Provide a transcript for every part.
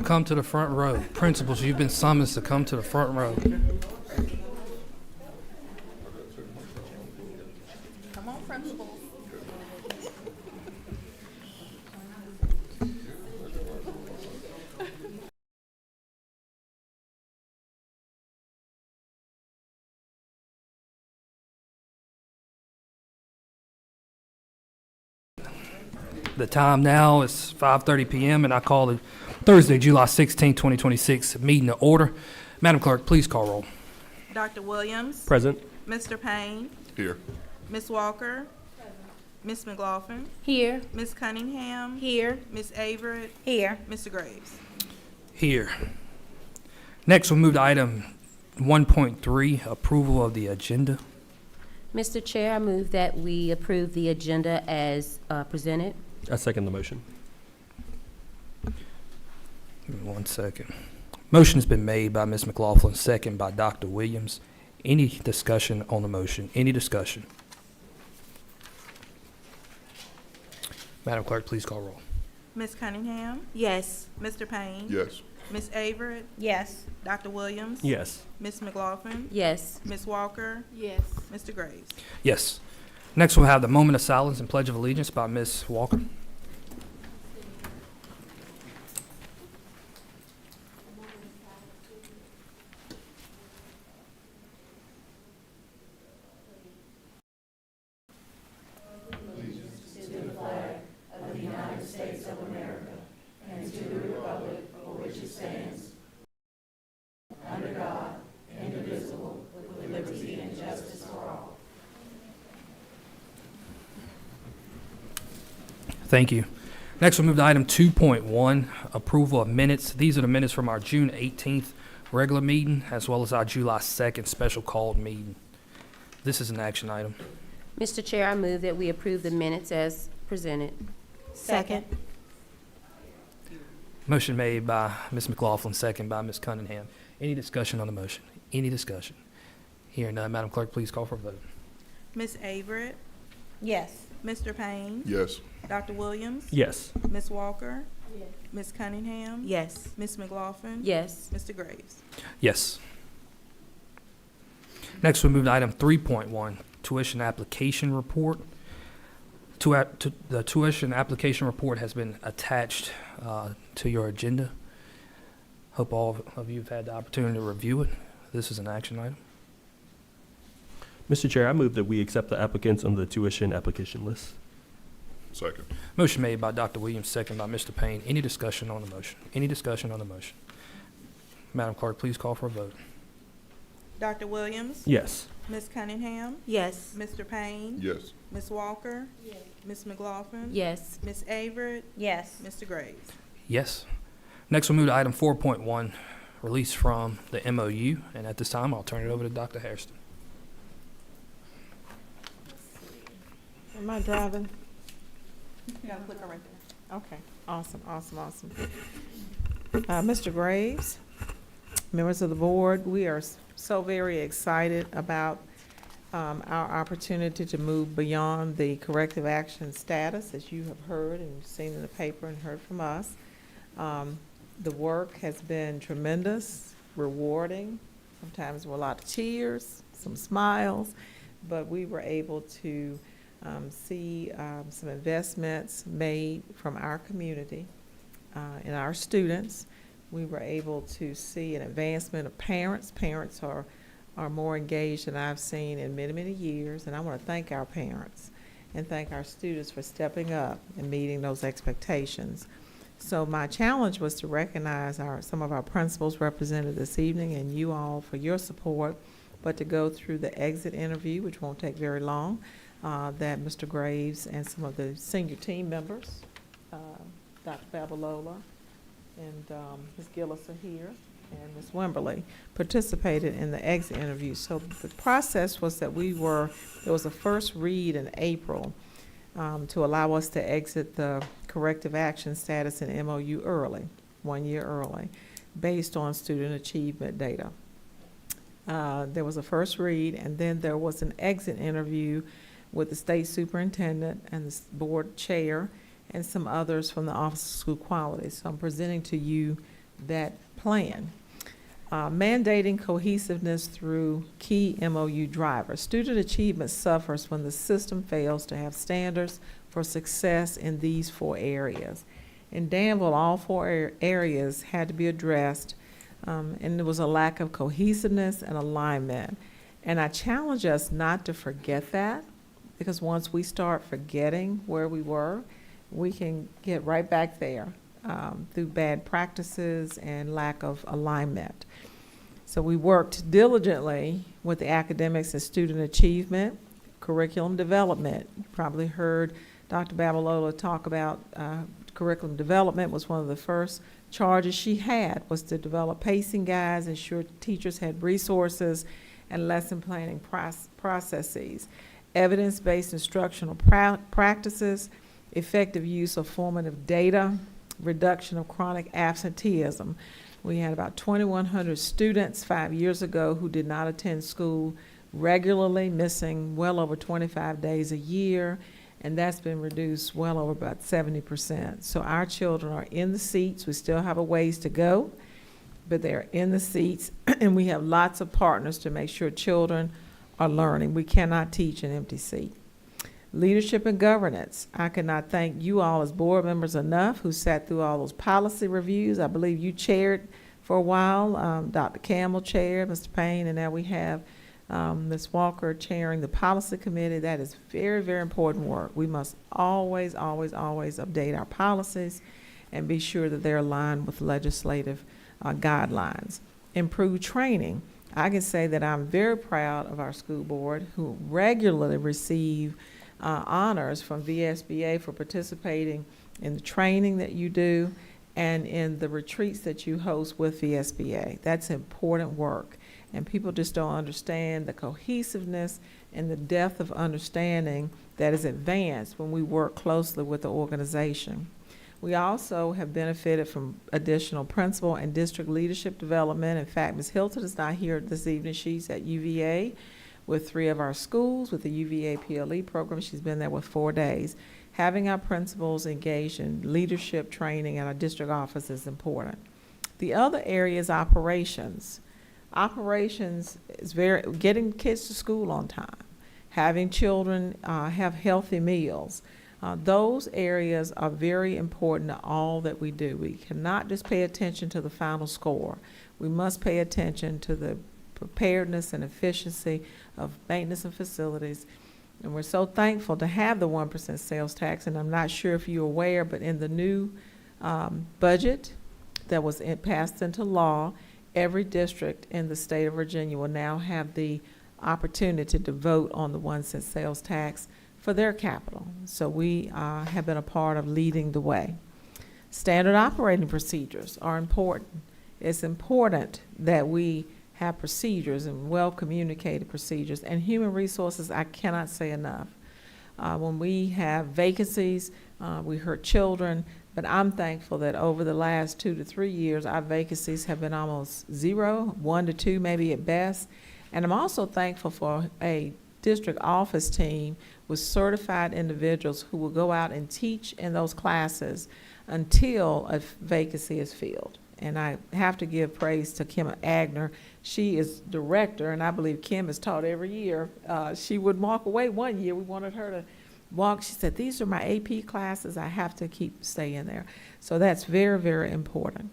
Come to the front row. Principals, you've been summoned to come to the front row. Come on, principals. The time now is 5:30 p.m. and I call the Thursday, July 16, 2026 meeting to order. Madam Clerk, please call roll. Dr. Williams. Present. Mr. Payne. Here. Ms. Walker. Ms. McLaughlin. Here. Ms. Cunningham. Here. Ms. Averett. Here. Mr. Graves. Here. Next, we'll move to item 1.3, approval of the agenda. Mr. Chair, I move that we approve the agenda as presented. I second the motion. Give me 1 second. Motion has been made by Ms. McLaughlin, second by Dr. Williams. Any discussion on the motion? Any discussion? Madam Clerk, please call roll. Ms. Cunningham. Yes. Mr. Payne. Yes. Ms. Averett. Yes. Dr. Williams. Yes. Ms. McLaughlin. Yes. Ms. Walker. Yes. Mr. Graves. Yes. Next, we'll have the moment of silence and pledge of allegiance by Ms. Walker. Thank you. Next, we'll move to item 2.1, approval of minutes. These are the minutes from our June 18th regular meeting, as well as our July 2nd special called meeting. This is an action item. Mr. Chair, I move that we approve the minutes as presented. Second. Motion made by Ms. McLaughlin, second by Ms. Cunningham. Any discussion on the motion? Any discussion? Hearing none, Madam Clerk, please call for a vote. Ms. Averett. Yes. Mr. Payne. Yes. Dr. Williams. Yes. Ms. Walker. Ms. Cunningham. Yes. Ms. McLaughlin. Yes. Mr. Graves. Yes. Next, we'll move to item 3.1, tuition application report. The tuition application report has been attached to your agenda. Hope all of you have had the opportunity to review it. This is an action item. Mr. Chair, I move that we accept the applicants on the tuition application list. Second. Motion made by Dr. Williams, second by Mr. Payne. Any discussion on the motion? Any discussion on the motion? Madam Clerk, please call for a vote. Dr. Williams. Yes. Ms. Cunningham. Yes. Mr. Payne. Yes. Ms. Walker. Ms. McLaughlin. Yes. Ms. Averett. Yes. Mr. Graves. Yes. Next, we'll move to item 4.1, release from the MOU. And at this time, I'll turn it over to Dr. Hairston. Am I driving? You got a clicker right there. Okay, awesome. Mr. Graves, members of the board, we are so very excited about our opportunity to move beyond the corrective action status, as you have heard and seen in the paper and heard from us. The work has been tremendous, rewarding, sometimes with a lot of tears, some smiles, but we were able to see some investments made from our community and our students. We were able to see an advancement of parents. Parents are more engaged than I've seen in many, many years, and I want to thank our parents and thank our students for stepping up and meeting those expectations. So my challenge was to recognize some of our principals represented this evening and you all for your support, but to go through the exit interview, which won't take very long, that Mr. Graves and some of the senior team members, Dr. Babalola and Ms. Gillis are here, and Ms. Wimberly participated in the exit interview. So the process was that there was a first read in April to allow us to exit the corrective action status in MOU early, 1 year early, based on student achievement data. There was a first read, and then there was an exit interview with the state superintendent and the board chair and some others from the Office of School Quality. So I'm presenting to you that plan. Mandating cohesiveness through key MOU drivers. Student achievement suffers when the system fails to have standards for success in these 4 areas. In Danville, all 4 areas had to be addressed, and there was a lack of cohesiveness and alignment. And I challenge us not to forget that, because once we start forgetting where we were, we can get right back there through bad practices and lack of alignment. So we worked diligently with the academics and student achievement, curriculum development. You probably heard Dr. Babalola talk about curriculum development was one of the first charges she had, was to develop pacing guides, ensure teachers had resources and lesson planning processes, evidence-based instructional practices, effective use of formative data, reduction of chronic absenteeism. We had about 2,100 students 5 years ago who did not attend school regularly, missing well over 25 days a year, and that's been reduced well over about 70%. So our children are in the seats. We still have a ways to go, but they're in the seats, and we have lots of partners to make sure children are learning. We cannot teach an empty seat. Leadership and governance. I cannot thank you all as board members enough who sat through all those policy reviews. I believe you chaired for a while. Dr. Campbell chaired, Mr. Payne, and now we have Ms. Walker chairing the policy committee. That is very, very important work. We must always, always, always update our policies and be sure that they're aligned with legislative guidelines. Improve training. I can say that I'm very proud of our school board, who regularly receive honors from VSBA for participating in the training that you do and in the retreats that you host with VSBA. That's important work, and people just don't understand the cohesiveness and the depth of understanding that is advanced when we work closely with the organization. We also have benefited from additional principal and district leadership development. In fact, Ms. Hilton is not here this evening. She's at UVA with 3 of our schools with the UVA PLE program. She's been there with 4 days. Having our principals engaged in leadership training at our district office is important. The other area is operations. Operations is getting kids to school on time, having children have healthy meals. Those areas are very important to all that we do. We cannot just pay attention to the final score. We must pay attention to the preparedness and efficiency of maintenance and facilities. And we're so thankful to have the 1% sales tax. And I'm not sure if you're aware, but in the new budget that was passed into law, every district in the state of Virginia will now have the opportunity to vote on the 1% sales tax for their capital. So we have been a part of leading the way. Standard operating procedures are important. It's important that we have procedures and well-communicated procedures. And human resources, I cannot say enough. When we have vacancies, we hurt children, but I'm thankful that over the last 2 to 3 years, our vacancies have been almost 0, 1 to 2 maybe at best. And I'm also thankful for a district office team with certified individuals who will go out and teach in those classes until a vacancy is filled. And I have to give praise to Kim Agner. She is director, and I believe Kim is taught every year. She would walk away one year. We wanted her to walk. She said, these are my AP classes. I have to keep staying there. So that's very, very important.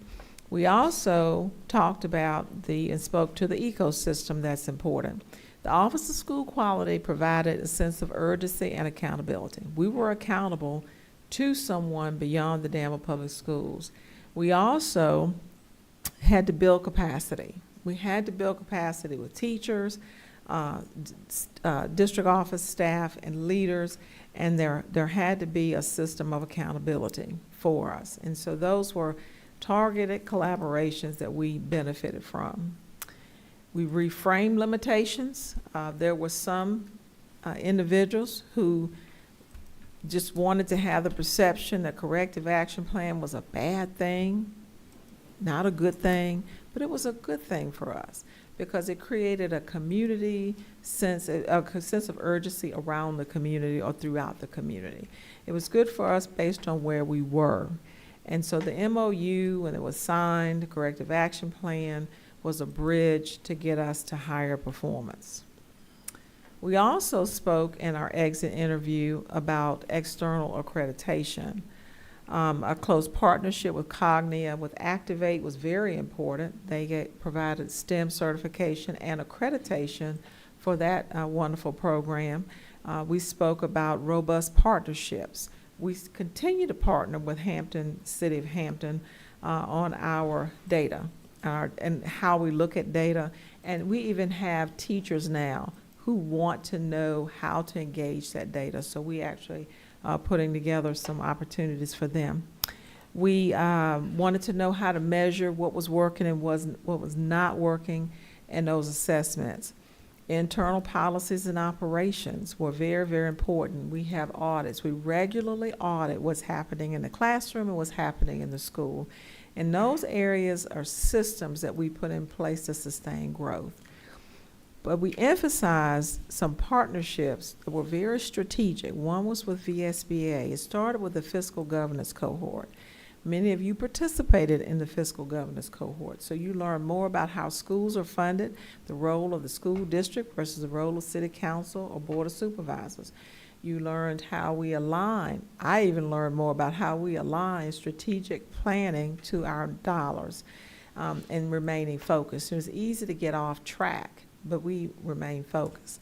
We also talked about and spoke to the ecosystem that's important. The Office of School Quality provided a sense of urgency and accountability. We were accountable to someone beyond the Danville Public Schools. We also had to build capacity. We had to build capacity with teachers, district office staff, and leaders, and there had to be a system of accountability for us. And so those were targeted collaborations that we benefited from. We reframed limitations. There were some individuals who just wanted to have the perception that corrective action plan was a bad thing, not a good thing, but it was a good thing for us because it created a community sense, a sense of urgency around the community or throughout the community. It was good for us based on where we were. And so the MOU, when it was signed, the corrective action plan, was a bridge to get us to higher performance. We also spoke in our exit interview about external accreditation. A close partnership with Cognia, with Activate was very important. They provided STEM certification and accreditation for that wonderful program. We spoke about robust partnerships. We continue to partner with City of Hampton on our data and how we look at data. And we even have teachers now who want to know how to engage that data. So we actually putting together some opportunities for them. We wanted to know how to measure what was working and what was not working in those assessments. Internal policies and operations were very, very important. We have audits. We regularly audit what's happening in the classroom and what's happening in the school. And those areas are systems that we put in place to sustain growth. But we emphasized some partnerships that were very strategic. One was with VSBA. It started with the fiscal governance cohort. Many of you participated in the fiscal governance cohort, so you learn more about how schools are funded, the role of the school district versus the role of city council or board of supervisors. You learned how we align. I even learned more about how we align strategic planning to our dollars and remaining focused. It was easy to get off track, but we remain focused.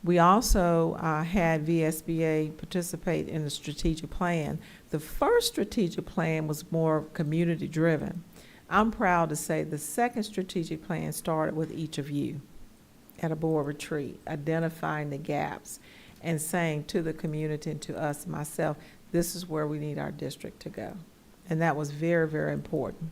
We also had VSBA participate in the strategic plan. The first strategic plan was more community-driven. I'm proud to say the second strategic plan started with each of you at a board retreat, identifying the gaps and saying to the community and to us, myself, this is where we need our district to go. And that was very, very important.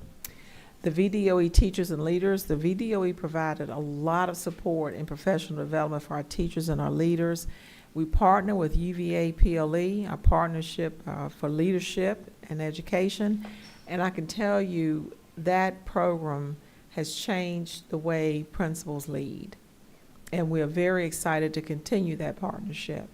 The VDOE teachers and leaders, the VDOE provided a lot of support in professional development for our teachers and our leaders. We partner with UVA PLE, our partnership for leadership and education. And I can tell you that program has changed the way principals lead. And we are very excited to continue that partnership.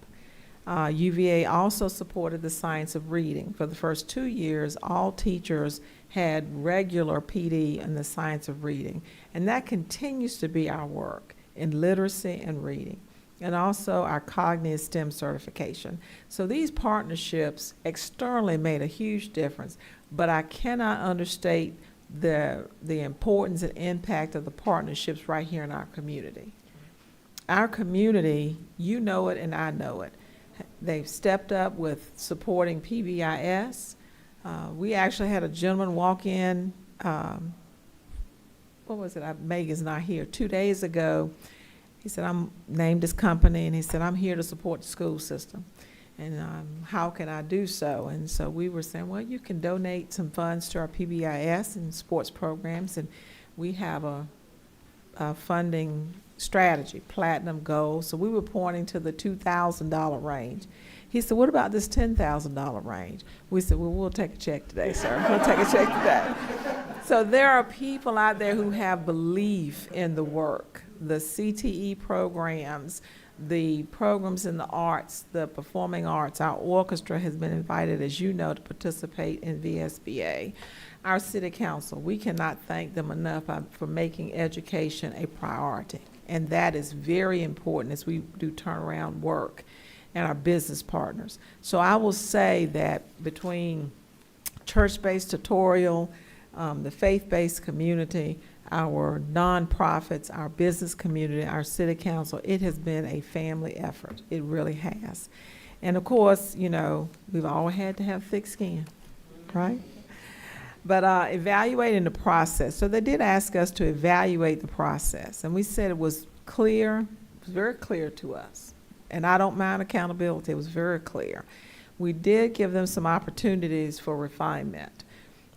UVA also supported the science of reading. For the first 2 years, all teachers had regular PD in the science of reading. And that continues to be our work in literacy and reading. And also our cognitive STEM certification. So these partnerships externally made a huge difference, but I cannot understate the importance and impact of the partnerships right here in our community. Our community, you know it and I know it. They've stepped up with supporting PBIS. We actually had a gentleman walk in, what was it? Megan's not here. 2 days ago, he said, I'm named his company, and he said, I'm here to support the school system. And how can I do so? And so we were saying, well, you can donate some funds to our PBIS and sports programs, and we have a funding strategy, platinum goal. So we were pointing to the $2,000 range. He said, what about this $10,000 range? We said, well, we'll take a check today, sir. We'll take a check today. So there are people out there who have belief in the work, the CTE programs, the programs in the arts, the performing arts. Our orchestra has been invited, as you know, to participate in VSBA. Our city council, we cannot thank them enough for making education a priority. And that is very important as we do turnaround work and our business partners. So I will say that between church-based tutorial, the faith-based community, our nonprofits, our business community, our city council, it has been a family effort. It really has. And of course, you know, we've all had to have thick skin, right? But evaluating the process. So they did ask us to evaluate the process. And we said it was clear, it was very clear to us. And I don't mind accountability, it was very clear. We did give them some opportunities for refinement.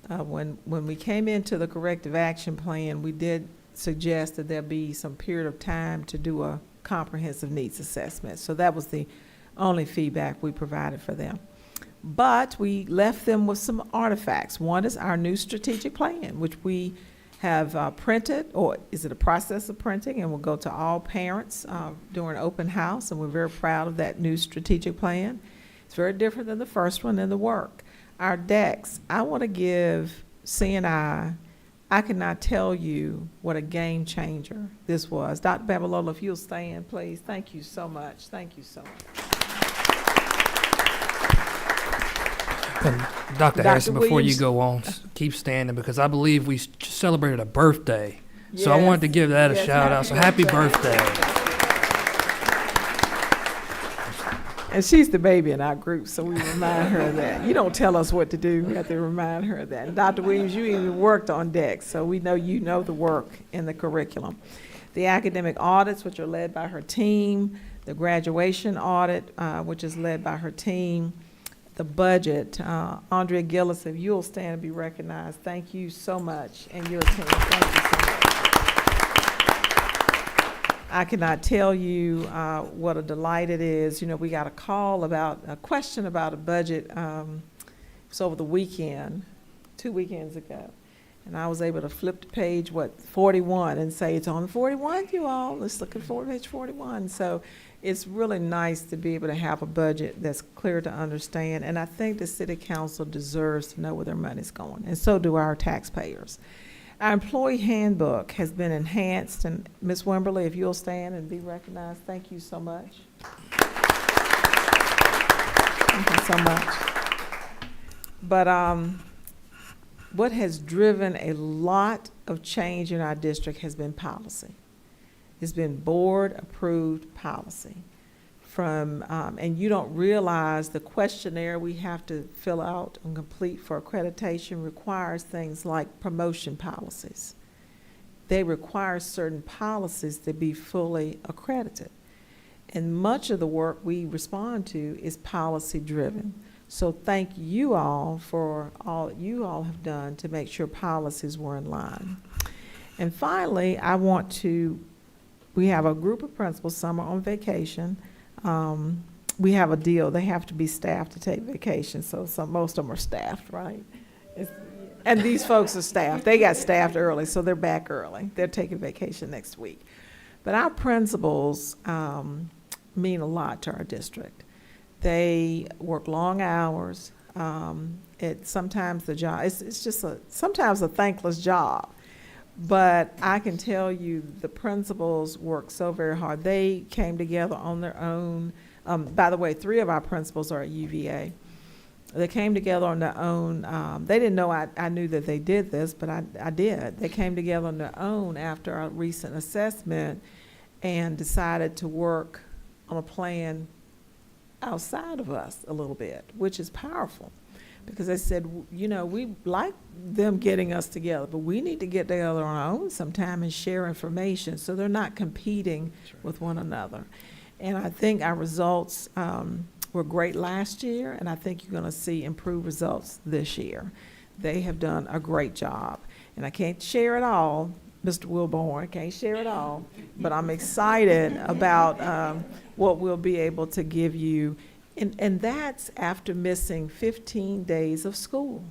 When we came into the corrective action plan, we did suggest that there be some period of time to do a comprehensive needs assessment. So that was the only feedback we provided for them. But we left them with some artifacts. One is our new strategic plan, which we have printed, or is it a process of printing, and will go to all parents during open house, and we're very proud of that new strategic plan. It's very different than the first one and the work. Our decks, I want to give CNI, I cannot tell you what a game changer this was. Dr. Babalola, if you'll stand, please. Thank you so much. Thank you so much. And Dr. Dr. Harrison, before you Williams. go on, keep standing because I believe we celebrated a birthday. So I wanted to give that a Yes, shout out. So happy birthday. And she's the baby in our group, so we remind her of that. You don't tell us what to do, we have to remind her of that. And Dr. Williams, you even worked on decks, so we know you know the work in the curriculum. The academic audits, which are led by her team, the graduation audit, which is led by her team, the budget. Andrea Gillis, if you'll stand and be recognized, thank you so much, and your team, thank you so much. I cannot tell you what a delight it is. You know, we got a call about, a question about a budget. It was over the weekend, 2 weekends ago. And I was able to flip the page, 41, and say, it's on 41, you all. Let's look at page 41. So it's really nice to be able to have a budget that's clear to understand. And I think the city council deserves to know where their money's going, and so do our taxpayers. Our employee handbook has been enhanced, and Ms. Wimberly, if you'll stand and be recognized, thank you so much. Thank you so much. But what has driven a lot of change in our district has been policy. It's been board-approved policy. And you don't realize the questionnaire we have to fill out and complete for accreditation requires things like promotion policies. They require certain policies to be fully accredited. And much of the work we respond to is policy-driven. So thank you all for all that you all have done to make sure policies were in line. And finally, we have a group of principals, some are on vacation. We have a deal, they have to be staffed to take vacation, so most of them are staffed, right? And these folks are staffed. They got staffed early, so they're back early. They're taking vacation next week. But our principals mean a lot to our district. They work long hours. Sometimes the job, it's just sometimes a thankless job. But I can tell you the principals work so very hard. They came together on their own. By the way, 3 of our principals are at UVA. They came together on their own. They didn't know I knew that they did this, but I did. They came together on their own after our recent assessment and decided to work on a plan outside of us a little bit, which is powerful. Because they said, you know, we like them getting us together, but we need to get together on our own sometime and share information so they're not competing with one another. And I think our results were great last year, and I think you're going to see improved results this year. They have done a great job. And I can't share it all, Mr. Wilborn, I can't share it all, but I'm excited about what we'll be able to give you. And that's after missing 15 days of school.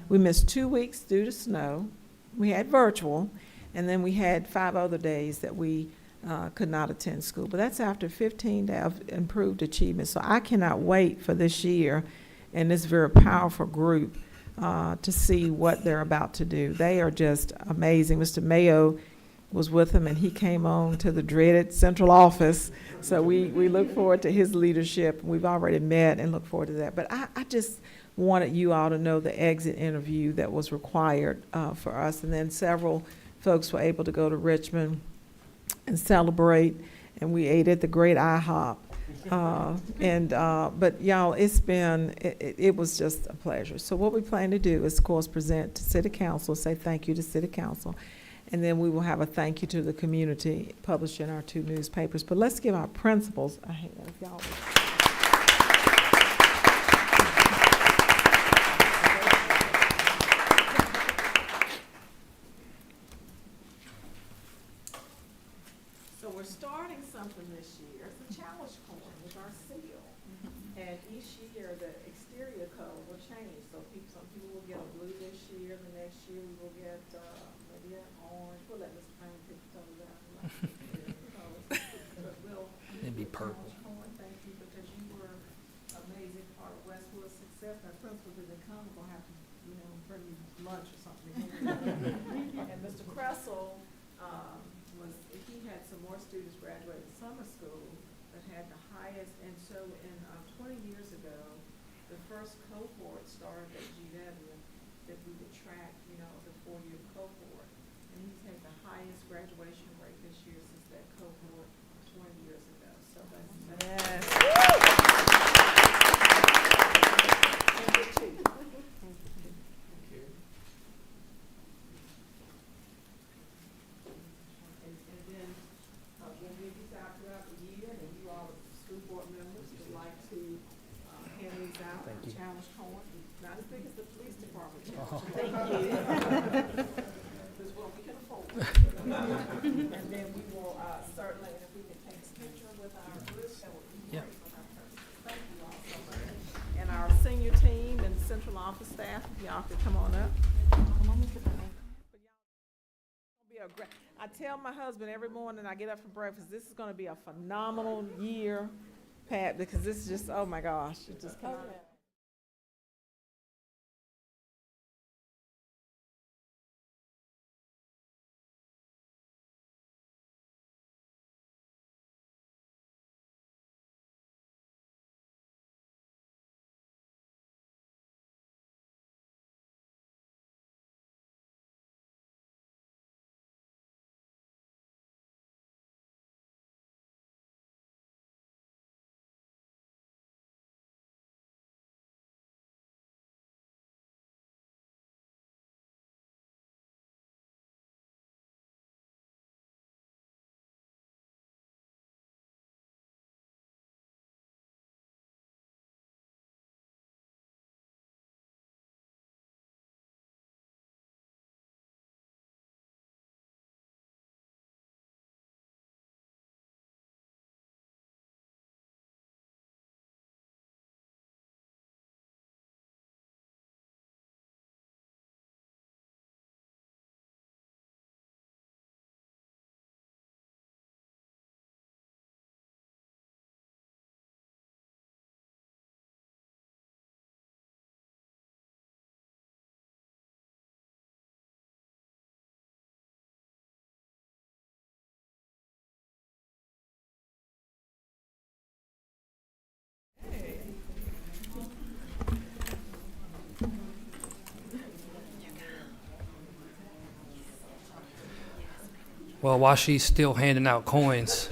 We missed 2 weeks due to snow. We had virtual, and then we had 5 other days that we could not attend school. But that's after 15 days of improved achievement. So I cannot wait for this year and this very powerful group to see what they're about to do. They are just amazing. Mr. Mayo was with him, and he came on to the dreaded central office. So we look forward to his leadership. We've already met and look forward to that. But I just wanted you all to know the exit interview that was required for us. And then several folks were able to go to Richmond and celebrate, and we ate at the great IHOP. But y'all, it was just a pleasure. So what we plan to do is, of course, present to City Council, say thank you to City Council. And then we will have a thank you to the community published in our 2 newspapers. But let's give our principals a hand, if y'all. So we're starting something this year. It's a challenge coin with our seal. And each year, the exterior color will change. So some people will get a blue this year. The next year, we will get maybe an orange. We'll let Mr. Payne pick those out. It'd be purple. Thank you, because you were an amazing part of Westwood's success. Our principal didn't come we're gonna have to, bring you lunch or something. And Mr. Kressel, he had some more students graduate summer school that had the highest, and so in 20 years ago, the first cohort started at GW that we would track, the 4-year cohort. And he's had the highest graduation rate this year since that cohort 20 years ago. So that's yes. And then we'll give these out throughout the year, and you all, school board members, would like to hand these out. Thank you. Challenge coin, not as big as the police department. Thank you. This is what we can afford. And then we will certainly, if we can take a picture with our list, that would be Yeah. great for our purpose. Thank you all so much. And our senior team and central office staff, if y'all could come on up. I tell my husband every morning I get up for breakfast, this is gonna be a phenomenal year, Pat, because this is just, oh my gosh, it just came out. Well, while she's still handing out coins,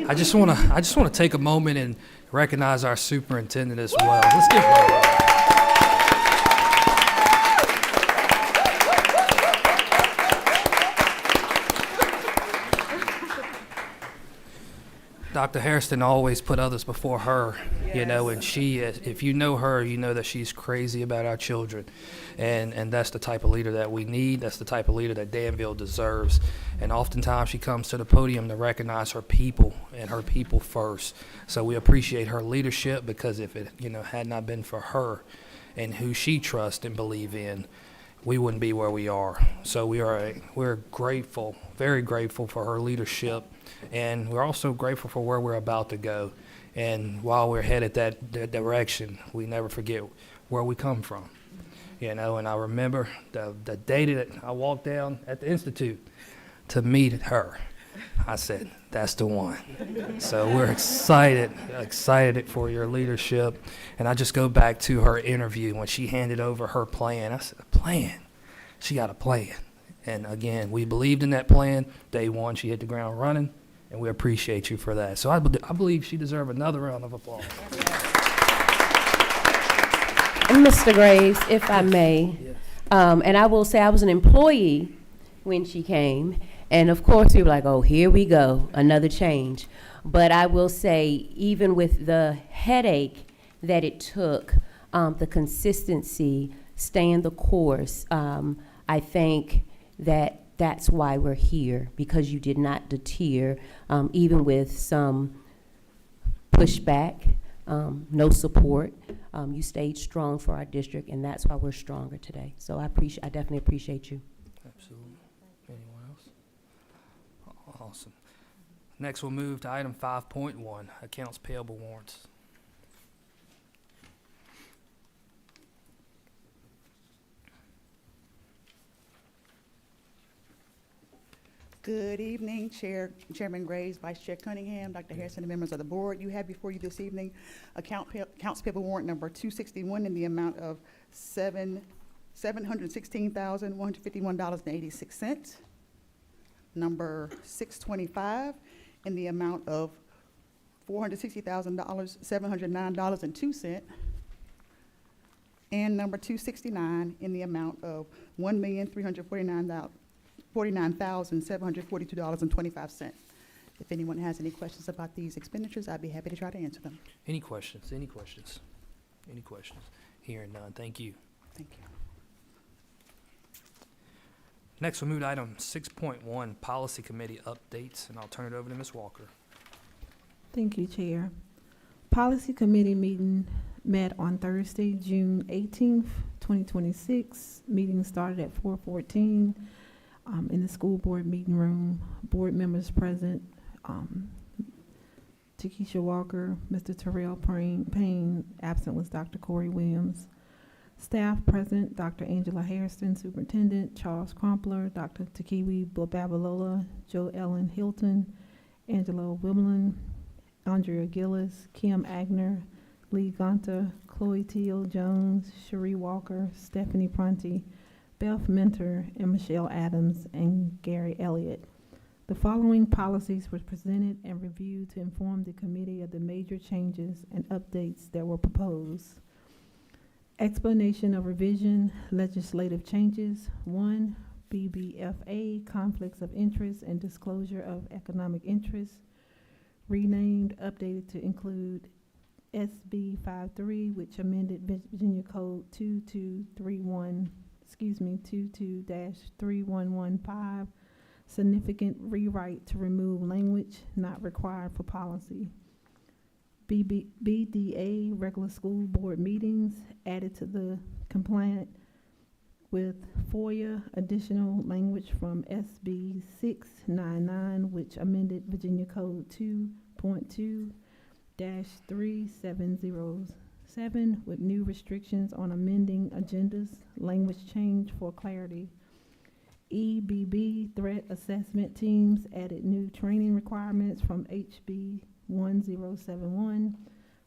I just want to take a moment and recognize our superintendent as well. Let's give her a round. Dr. Hairston always put others before her, and she is, if you know her, you know that she's crazy about our children. And that's the type of leader that we need. That's the type of leader that Danville deserves. And oftentimes she comes to the podium to recognize her people and her people first. So we appreciate her leadership, because if it, had not been for her and who she trusts and believe in, we wouldn't be where we are. So we're grateful, very grateful for her leadership, and we're also grateful for where we're about to go. And while we're headed that direction, we never forget where we come from. And I remember the day that I walked down at the Institute to meet her. I said, that's the one. So we're excited for your leadership. And I just go back to her interview when she handed over her plan. I said, a plan? She got a plan. And again, we believed in that plan. Day one, she hit the ground running, and we appreciate you for that. So I believe she deserves another round of applause. Mr. Graves, if I may, Yes. and I will say I was an employee when she came, and of course we were like, oh, here we go, another change. But I will say, even with the headache that it took, the consistency, staying the course, I think that that's why we're here, because you did not deter, even with some pushback, no support. You stayed strong for our district, and that's why we're stronger today. So I definitely appreciate you. Absolutely. Anyone else? Awesome. Next, we'll move to item 5.1, accounts payable warrants. Good evening, Chairman Graves, Vice Chair Cunningham, Dr. Harrison, and members of the board. You have before you this evening accounts payable warrant number 261 in the amount of $716,151.86. Number 625 in the amount of $460,709.02. And number 269 in the amount of $1,349,742.25. If anyone has any questions about these expenditures, I'd be happy to try to answer them. Any questions? Any questions? Any questions? Hearing none. Thank you. Thank you. Next, we'll move to item 6.1, Policy Committee Updates, and I'll turn it over to Ms. Walker. Thank you, Chair. Policy Committee meeting met on Thursday, June 18th, 2026. Meeting started at 4:14 in the school board meeting room. Board members present, Takesha Walker, Mr. Terrell Payne, absent was Dr. Corey Williams. Staff present, Dr. Angela Hairston, Superintendent, Charles Crumpler, Dr. Takiwi Babalola, Joe Ellen Hilton, Angela Wimlin, Andrea Gillis, Kim Agner, Lee Gonta, Chloe Teal Jones, Cherie Walker, Stephanie Prunty, Beth Mentor, and Michelle Adams, and Gary Elliott. The following policies were presented and reviewed to inform the committee of the major changes and updates that were proposed. Explanation of revision, legislative changes. 1, BBFA, conflicts of interest and disclosure of economic interest. Renamed, updated to include SB 53, which amended Virginia Code 22-3115, significant rewrite to remove language not required for policy. BDA, regular school board meetings, added to the compliant with FOIA, additional language from SB 699, which amended Virginia Code 2.2-3707 with new restrictions on amending agendas, language change for clarity. EBB, threat assessment teams, added new training requirements from HB 1071,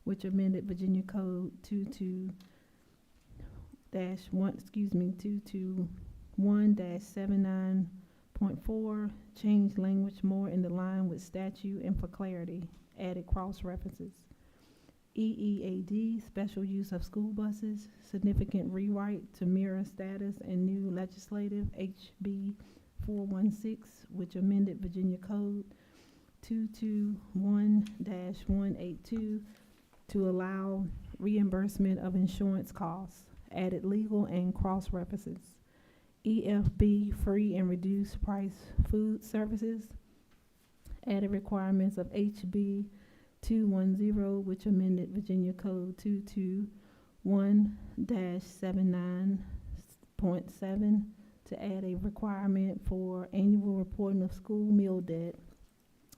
which amended Virginia Code 221-79.4, changed language more in the line with statute and for clarity, added cross references. EEAD, special use of school buses, significant rewrite to mirror status and new legislative HB 416, which amended Virginia Code 221-182 to allow reimbursement of insurance costs, added legal and cross references. EFB, free and reduced price food services, added requirements of HB 210, which amended Virginia Code 221-79.7 to add a requirement for annual reporting of school meal debt,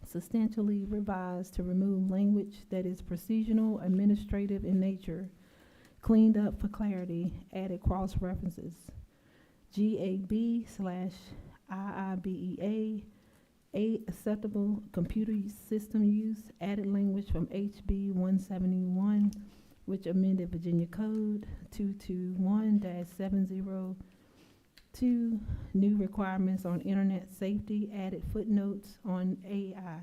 substantially revised to remove language that is procedural, administrative in nature, cleaned up for clarity, added cross references. GAB/IIBEA, acceptable computer system use, added language from HB 171, which amended Virginia Code 221-702, new requirements on internet safety, added footnotes on AI.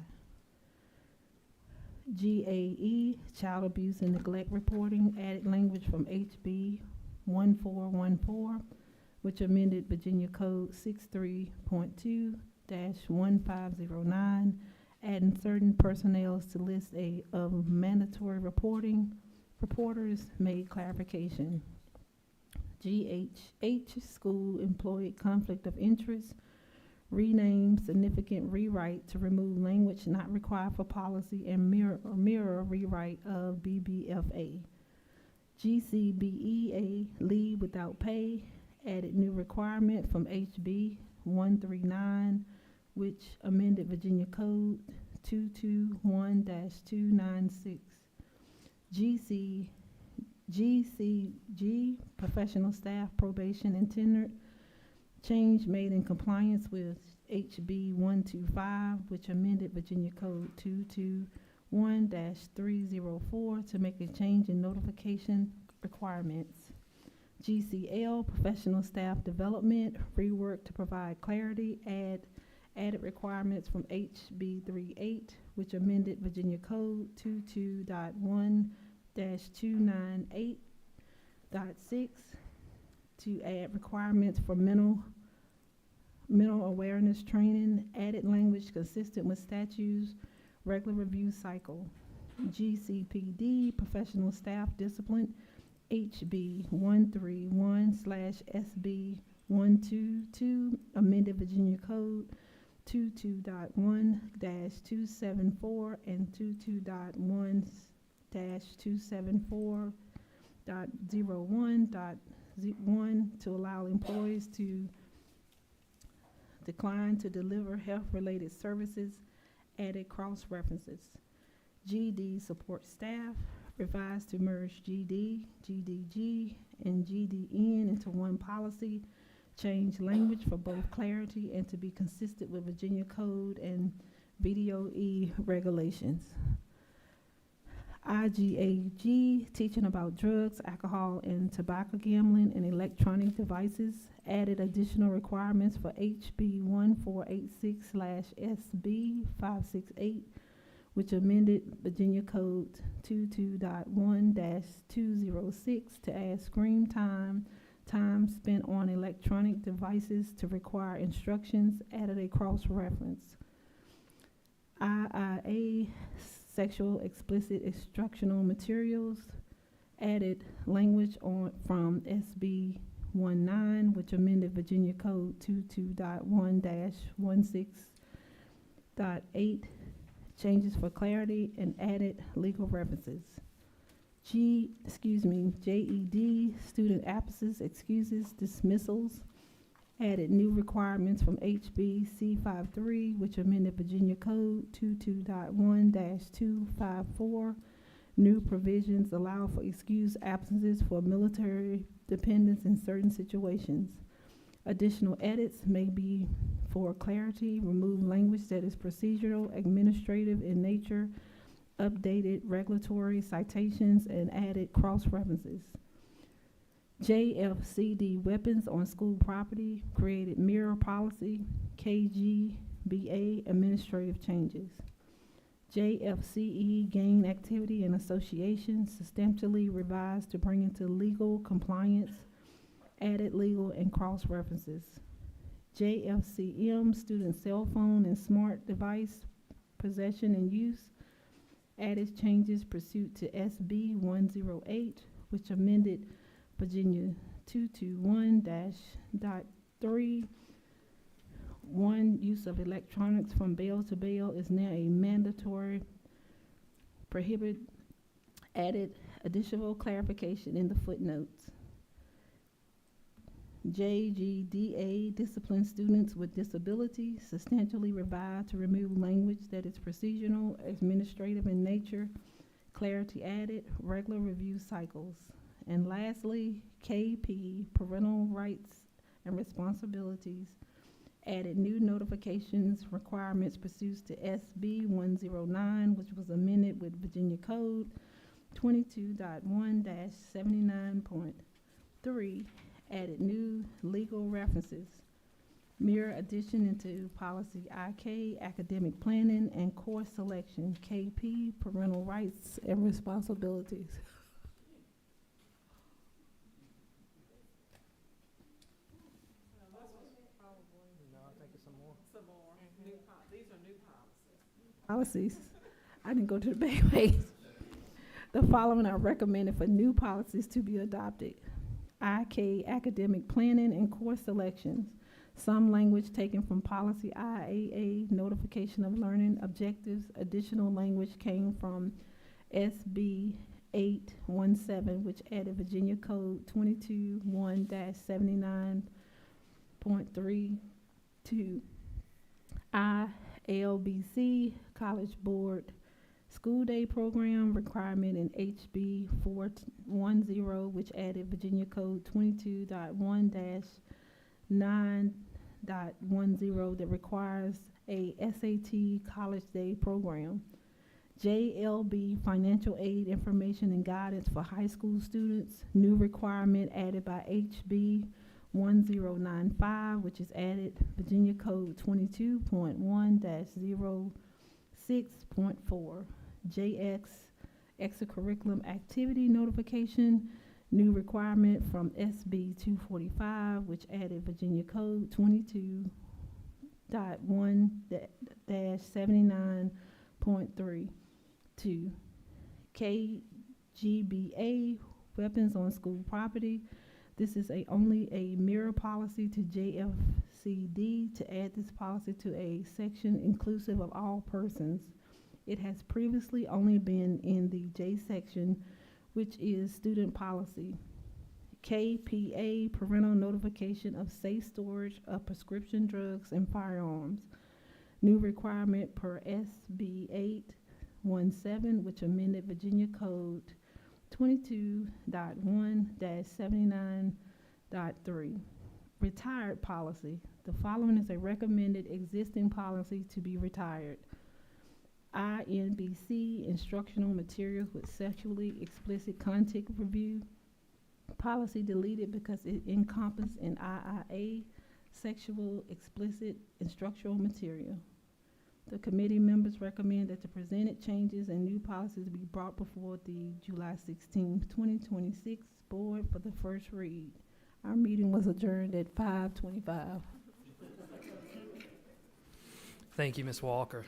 GAE, child abuse and neglect reporting, added language from HB 1414, which amended Virginia Code 63.2-1509, adding certain personnel to list of mandatory reporters, made clarification. GHH, school employee conflict of interest, renamed, significant rewrite to remove language not required for policy and mirror rewrite of BBFA. GCBEA, leave without pay, added new requirement from HB 139, which amended Virginia Code 221-296. GCG, professional staff probation and tenure, change made in compliance with HB 125, which amended Virginia Code 221-304 to make a change in notification requirements. GCL, professional staff development, rework to provide clarity, added requirements from HB 38, which amended Virginia Code 22.1-298.6 to add requirements for mental awareness training, added language consistent with statutes, regular review cycle. GCPD, professional staff discipline, HB 131/SB 122, amended Virginia Code 22.1-274 and 22.1-274.01.1 to allow employees to decline to deliver health-related services, added cross-references. GD, support staff, revised to merge GD, GDG, and GDN into one policy, change language for both clarity and to be consistent with Virginia Code and VDOE regulations. IGAG, teaching about drugs, alcohol, and tobacco gambling and electronic devices, added additional requirements for HB 1486/SB 568, which amended Virginia Code 22.1-206 to add screen time spent on electronic devices to require instructions, added a cross-reference. IIA, sexual explicit instructional materials, added language from SB 19, which amended Virginia Code 22.1-16.8, changes for clarity, and added legal references. JED, student absences, excuses, dismissals, added new requirements from HB C53, which amended Virginia Code 22.1-254. New provisions allow for excused absences for military dependents in certain situations. Additional edits may be for clarity, remove language that is procedural, administrative in nature, updated regulatory citations, and added cross-references. JFCD, weapons on school property, created mirror policy. KGBA, administrative changes. JFCE, gang activity and association, substantially revised to bring into legal compliance, added legal and cross-references. JFCM, student cell phone and smart device possession and use, added changes pursuant to SB 108, which amended Virginia 221-3. Use of electronics from bail to bail is now a mandatory prohibit, added additional clarification in the footnotes. JGDA, discipline students with disabilities, substantially revised to remove language that is procedural, administrative in nature, clarity added, regular review cycles. And lastly, KP, parental rights and responsibilities, added new notifications requirements pursuant to SB 109, which was amended with Virginia Code 22.1-79.3, added new legal references. Mirror addition into policy IK, academic planning and course selection, KP, parental rights and responsibilities. Policies. I didn't go to the back page. The following are recommended for new policies to be adopted. IK, academic planning and course selections. Some language taken from policy IAA, notification of learning objectives. Additional language came from SB 817, which added Virginia Code 22.1-79.32. ILBC, College Board School Day Program requirement in HB 410, which added Virginia Code 22.1-9 that requires a SAT College Day program. JLB Financial Aid Information and Guidance for High School Students, new requirement added by HB 1095, which is added Virginia Code 22.1-06.4. JX Extracurriculum Activity Notification, new requirement from SB 245, which added Virginia Code 22.1-79.3. To KGBA, weapons on school property. This is only a mirror policy to JFCD to add this policy to a section inclusive of all persons. It has previously only been in the J section, which is student policy. KPA, parental notification of safe storage of prescription drugs and firearms. New requirement per SB 817, which amended Virginia Code 22.1-79.3. Retired policy. The following is a recommended existing policy to be retired. INBC, instructional materials with sexually explicit content review. Policy deleted because it encompassed an IIA, sexual explicit instructional material. The committee members recommend that the presented changes and new policies be brought before the July 16, 2026 board for the first read. Our meeting was adjourned at 5:25. Thank you, Ms. Walker.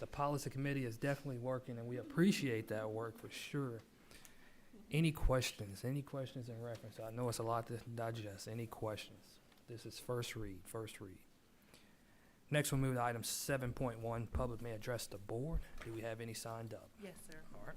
The policy committee is definitely working, and we appreciate that work for sure. Any questions in reference? I know it's a lot to digest. Any questions? This is first read. Next, we'll move to item 7.1, public may address the board. Do we have any signed up? Yes, sir. All right.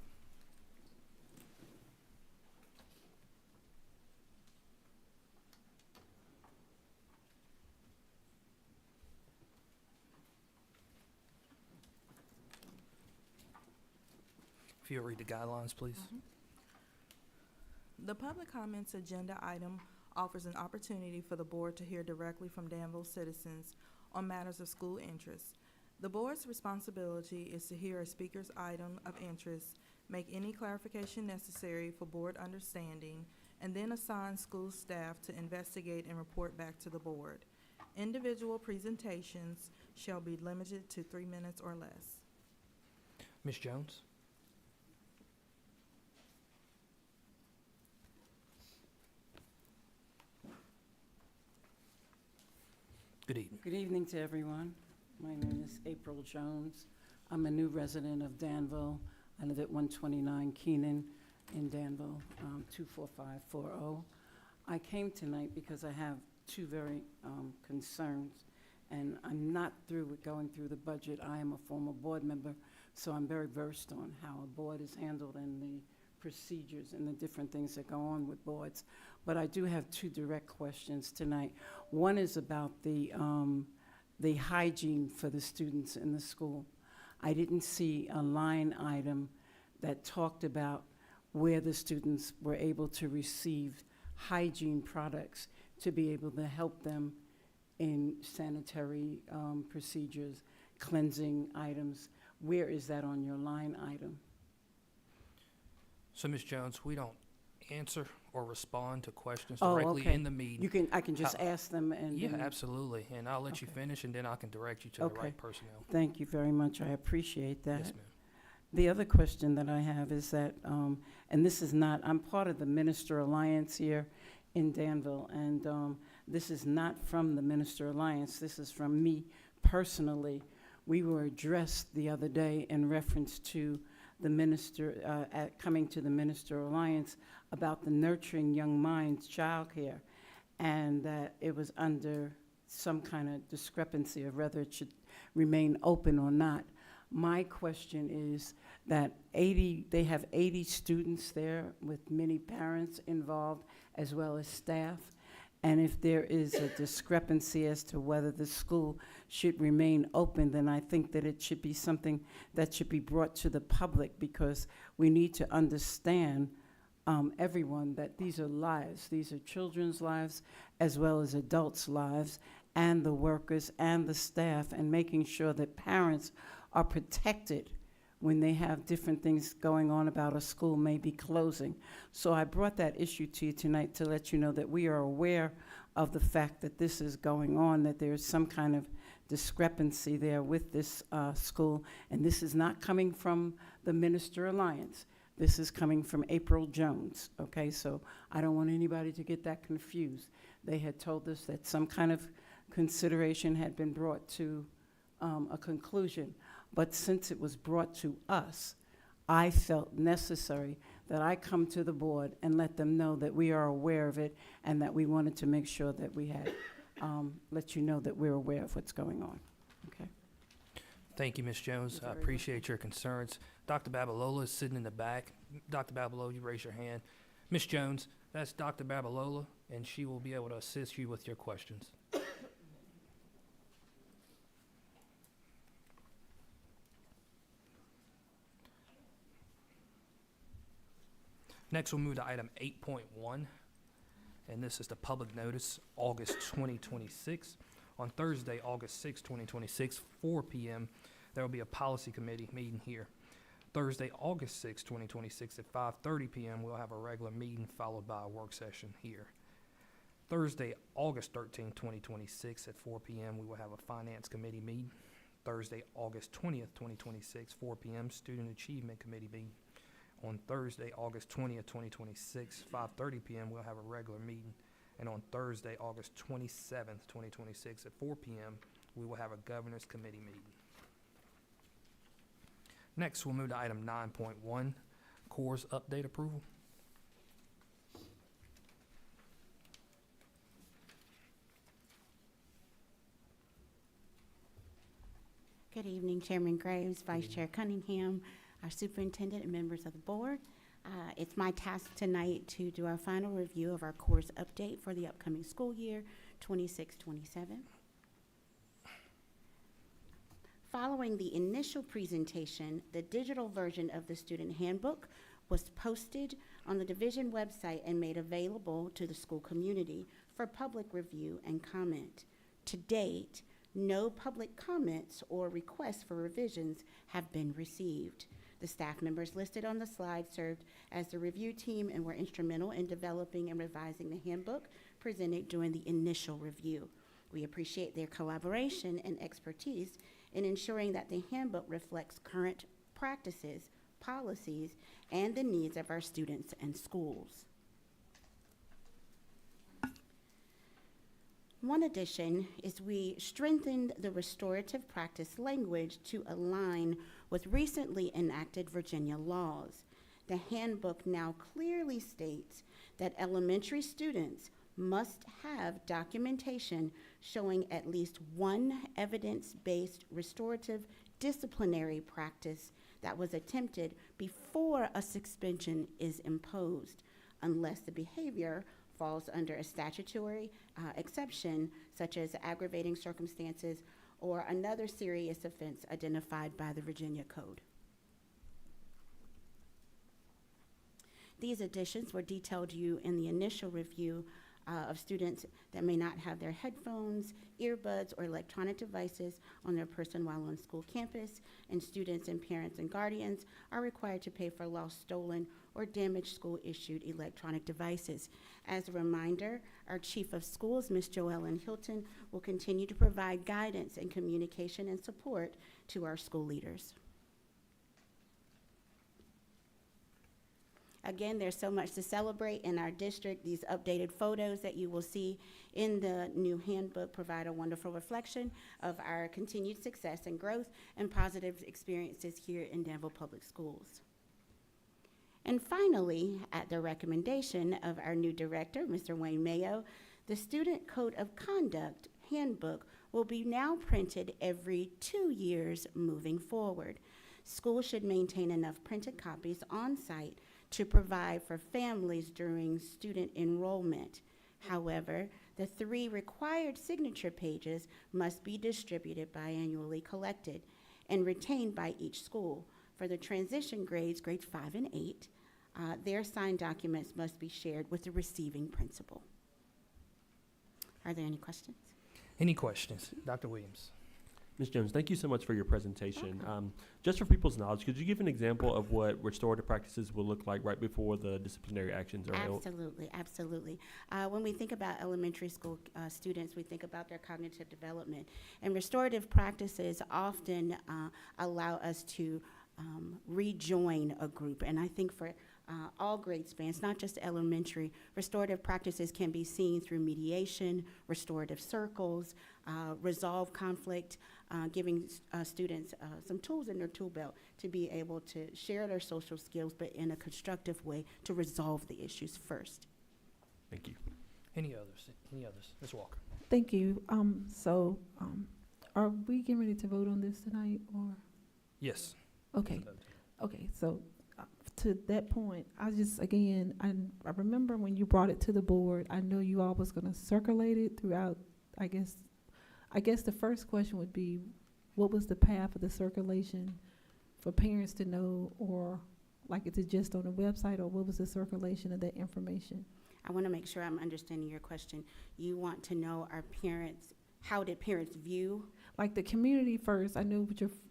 If you'll read the guidelines, please. The public comments agenda item offers an opportunity for the board to hear directly from Danville citizens on matters of school interest. The board's responsibility is to hear a speaker's item of interest, make any clarification necessary for board understanding, and then assign school staff to investigate and report back to the board. Individual presentations shall be limited to 3 minutes or less. Ms. Jones? Good evening. Good evening to everyone. My name is April Jones. I'm a new resident of Danville. I live at 129 Keenan in Danville, 24540. I came tonight because I have two very concerns, and I'm not through with going through the budget. I am a former board member, so I'm very versed on how a board is handled and the procedures and the different things that go on with boards. But I do have two direct questions tonight. One is about the hygiene for the students in the school. I didn't see a line item that talked about where the students were able to receive hygiene products to be able to help them in sanitary procedures, cleansing items. Where is that on your line item? So, Ms. Jones, we don't answer or respond to questions Oh, directly okay. in the meeting. I can just ask them and. Yeah, absolutely. And I'll let you Okay. finish, and then I can direct you to the Okay. right personnel. Thank you very much. I appreciate that. Yes, ma'am. The other question that I have is that, and this is not, I'm part of the Minister Alliance here in Danville, and this is not from the Minister Alliance. This is from me personally. We were addressed the other day in reference to the minister, coming to the Minister Alliance about the Nurturing Young Minds childcare, and that it was under some kind of discrepancy of whether it should remain open or not. My question is that they have 80 students there with many parents involved as well as staff. And if there is a discrepancy as to whether the school should remain open, then I think that it should be something that should be brought to the public, because we need to understand, everyone, that these are lives. These are children's lives as well as adults' lives. and the workers and the staff, and making sure that parents are protected when they have different things going on about a school may be closing. So I brought that issue to you tonight to let you know that we are aware of the fact that this is going on, that there's some kind of discrepancy there with this school. And this is not coming from the Minister Alliance. This is coming from April Jones, okay? So I don't want anybody to get that confused. They had told us that some kind of consideration had been brought to a conclusion. But since it was brought to us, I felt necessary that I come to the board and let them know that we are aware of it and that we wanted to make sure that we had, let you know that we're aware of what's going on, okay? Thank you, Ms. Jones. You're I very appreciate your concerns. Dr. Babalola is sitting in the back. Dr. Babalola, you raise your hand. Ms. Jones, that's Dr. Babalola, and she will be able to assist you with your questions. Next, we'll move to item 8.1, and this is the public notice, August 2026. On Thursday, August 6, 2026, 4 p.m., there will be a policy committee meeting here. Thursday, August 6, 2026, at 5:30 p.m., we'll have a regular meeting followed by a work session here. Thursday, August 13, 2026, at 4 p.m., we will have a finance committee meeting. Thursday, August 20th, 2026, 4 p.m., student achievement committee meeting. On Thursday, August 20th, 2026, 5:30 p.m., we'll have a regular meeting. And on Thursday, August 27th, 2026, at 4 p.m., we will have a governor's committee meeting. Next, we'll move to item 9.1, course update approval. Good evening, Chairman Graves, Vice Chair Cunningham, our superintendent, and members of the board. It's my task tonight to do our final review of our course update for the upcoming school year, 26-27. Following the initial presentation, the digital version of the student handbook was posted on the division website and made available to the school community for public review and comment. To date, no public comments or requests for revisions have been received. The staff members listed on the slide served as the review team and were instrumental in developing and revising the handbook presented during the initial review. We appreciate their collaboration and expertise in ensuring that the handbook reflects current practices, policies, and the needs of our students and schools. One addition is we strengthened the restorative practice language to align with recently enacted Virginia laws. The handbook now clearly states that elementary students must have documentation showing at least one evidence-based restorative disciplinary practice that was attempted before a suspension is imposed, unless the behavior falls under a statutory exception, such as aggravating circumstances or another serious offense identified by the Virginia Code. These additions were detailed to you in the initial review of students that may not have their headphones, earbuds, or electronic devices on their person while on school campus, and students and parents and guardians are required to pay for lost, stolen, or damaged school-issued electronic devices. As a reminder, our Chief of Schools, Ms. Joellen Hilton, will continue to provide guidance and communication and support to our school leaders. Again, there's so much to celebrate in our district. These updated photos that you will see in the new handbook provide a wonderful reflection of our continued success and growth and positive experiences here in Danville Public Schools. And finally, at the recommendation of our new director, Mr. Wayne Mayo, the Student Code of Conduct handbook will be now printed every 2 years moving forward. Schools should maintain enough printed copies on site to provide for families during student enrollment. However, the 3 required signature pages must be distributed biannually collected and retained by each school. For the transition grades, grades 5 and 8, their signed documents must be shared with the receiving principal. Are there any questions? Any questions? Dr. Williams? Ms. Jones, thank you so much for your presentation. Just for people's knowledge, could you give an example of what restorative practices will look like right before the disciplinary actions are held? Absolutely, absolutely. When we think about elementary school students, we think about their cognitive development. And restorative practices often allow us to rejoin a group. And I think for all grade spans, not just elementary, restorative practices can be seen through mediation, restorative circles, resolve conflict, giving students some tools in their tool belt to be able to share their social skills, but in a constructive way to resolve the issues first. Thank you. Any others? Any others? Ms. Walker? Thank you. Are we getting ready to vote on this tonight, or? Yes. Okay, okay, so to that point, I remember when you brought it to the board, I know you all was gonna circulate it throughout, I guess the first question would be, what was the path of the circulation for parents to know, or like, is it just on the website, or what was the circulation of that information? I want to make sure I'm understanding your question. You want to know how did parents view? Like the community first, I know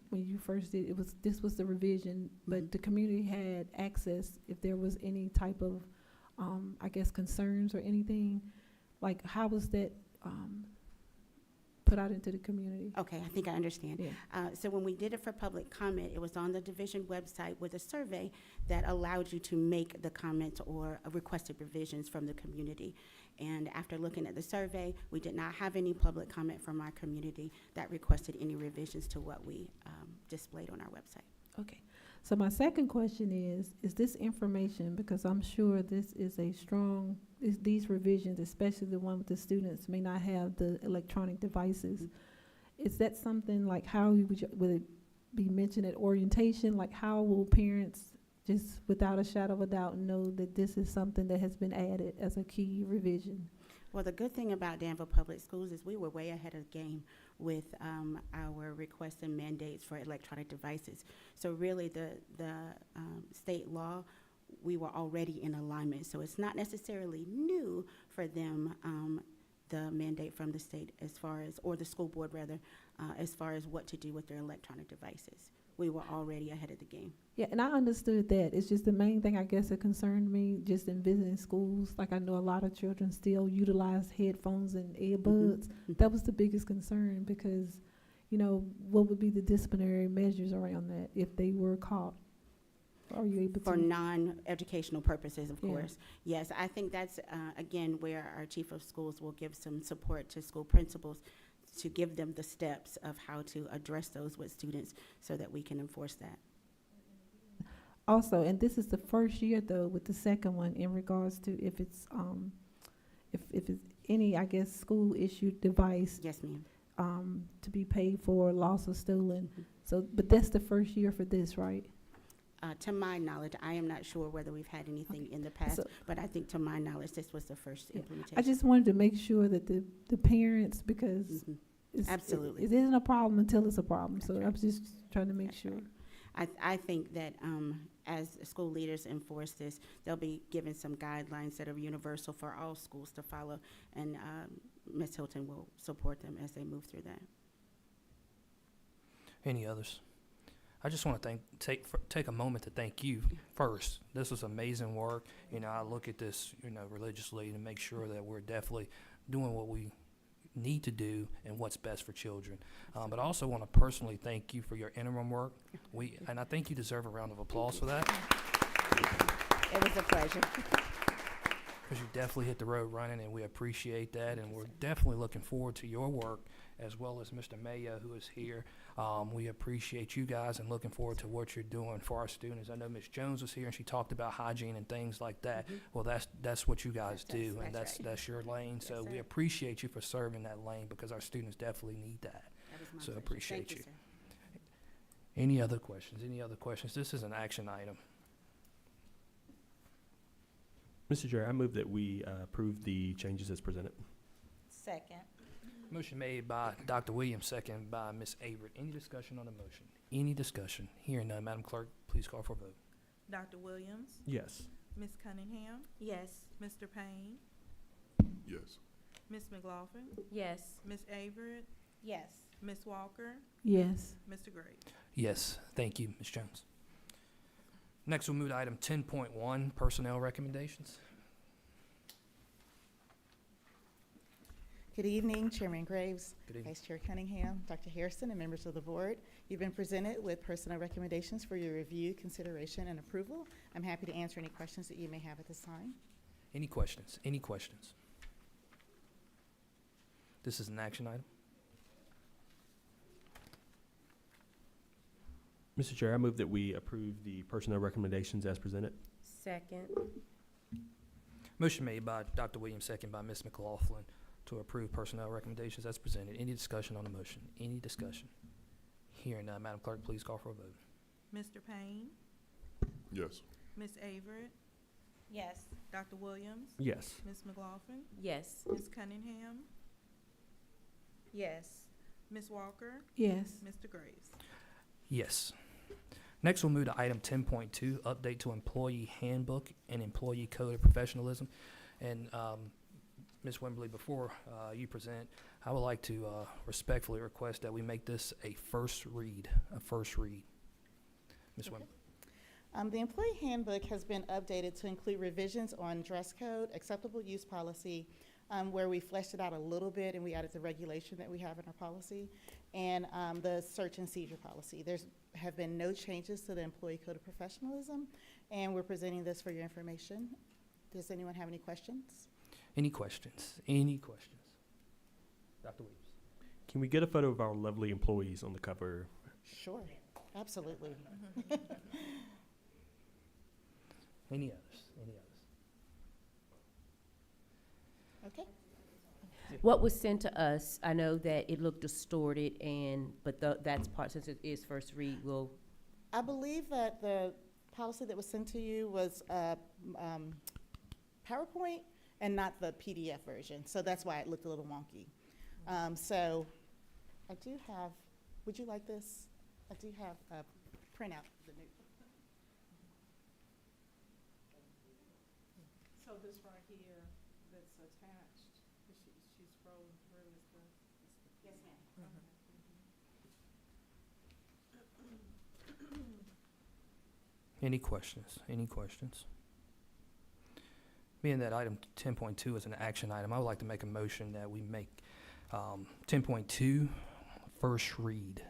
when you first did, this was the revision, but the community had access if there was any type of, concerns or anything. Like, how was that, put out into the community? Okay, I think I understand. Yeah. So when we did it for public comment, it was on the division website with a survey that allowed you to make the comments or requested revisions from the community. And after looking at the survey, we did not have any public comment from our community that requested any revisions to what we displayed on our website. Okay. So my second question is this information, because I'm sure this is these revisions, especially the one with the students, may not have the electronic devices. Is that something like would it be mentioned at orientation? Like, how will parents just without a shadow of a doubt know that this is something that has been added as a key revision? Well, the good thing about Danville Public Schools is we were way ahead of the game with our requests and mandates for electronic devices. So really the state law, we were already in alignment. So it's not necessarily new for them, the mandate from the state or the school board rather, as far as what to do with their electronic devices. We were already ahead of the game. Yeah, and I understood that. It's just the main thing, I guess, that concerned me just in visiting schools. Like, I know a lot of children still utilize headphones and earbuds. That was the biggest concern because, what would be the disciplinary measures around that if they were caught? Are you able to? For non-educational purposes, of Yeah. course. Yes, I think that's, again, where our chief of schools will give some support to school principals to give them the steps of how to address those with students so that we can enforce that. Also, and this is the first year though with the second one in regards to if it's any, I guess, school issued device, Yes, ma'am. to be paid for, lost or stolen. So, but that's the first year for this, right? To my knowledge, I am not sure whether we've had anything in the past, So- but I think to my knowledge, this was the first Yeah. implementation. I just wanted to make sure that the parents, because Mhm. it's, Absolutely. it isn't a problem until it's a problem. That's So right. I was just trying to make That's sure. right. I think that as school leaders enforce this, they'll be given some guidelines that are universal for all schools to follow, and Ms. Hilton will support them as they move through that. Any others? I just want to take a moment to thank you first. This was amazing work. I look at this, religiously to make sure that we're definitely doing what we need to do and what's best for children. But I also want to personally thank you for your interim work. And I think you deserve a round of applause for that, It was a pleasure. because you definitely hit the road running, and we appreciate that. And we're definitely looking forward to your work, as well as Mr. Mayo, who is here. We appreciate you guys and looking forward to what you're doing for our students. I know Ms. Jones was here and she talked about hygiene and things like that. Well, that's what you guys do, and That's right. that's your lane. So Yes, we sir. appreciate you for serving that lane, because our students definitely need that. That was my So pleasure. appreciate Thank you. sir. Any other questions? Any other questions? This is an action item. Mr. Chair, I move that we approve the changes as presented. Second. Motion made by Dr. Williams, second by Ms. Averett. Any discussion on the motion? Any discussion? Hearing none, Madam Clerk, please call for a vote. Dr. Williams, Yes. Ms. Cunningham, Yes. Mr. Payne, Yes. Ms. McLaughlin, Yes. Ms. Averett, Yes. Ms. Walker, Yes. Mr. Graves. Yes, thank you, Ms. Jones. Next, we'll move to item 10.1, personnel recommendations. Good evening, Chairman Graves, Good evening. Vice Chair Cunningham, Dr. Harrison, and members of the board. You've been presented with personnel recommendations for your review, consideration, and approval. I'm happy to answer any questions that you may have at this time. Any questions? Any questions? This is an action item. Mr. Chair, I move that we approve the personnel recommendations as presented. Second. Motion made by Dr. Williams, second by Ms. McLaughlin to approve personnel recommendations as presented. Any discussion on the motion? Any discussion? Hearing none, Madam Clerk, please call for a vote. Mr. Payne, Yes. Ms. Averett, Yes. Dr. Williams, Yes. Ms. McLaughlin, Yes. Ms. Cunningham, Yes. Ms. Walker, Yes. Mr. Graves. Yes. Next, we'll move to item 10.2, update to employee handbook and employee code of professionalism. And Ms. Wembley, before you present, I would like to respectfully request that we make this a first read, Ms. Wembley. The employee handbook has been updated to include revisions on dress code, acceptable use policy, where we fleshed it out a little bit and we added the regulation that we have in our policy, and the search and seizure policy. There's have been no changes to the employee code of professionalism, and we're presenting this for your information. Does anyone have any questions? Any questions? Any questions? Dr. Williams. Can we get a photo of our lovely employees on the cover? Sure, absolutely. Any others? Any others? Okay. What was sent to us, I know that it looked distorted but that's part, since it is first read, I believe that the policy that was sent to you was PowerPoint and not the PDF version, so that's why it looked a little wonky. So I do have, would you like this? I do have a printout of the new. So this right here that's attached, she's scrolling through is the. Yes, ma'am. Any questions? Any questions? Being that item 10.2 is an action item, I would like to make a motion that we make 10.2 first read.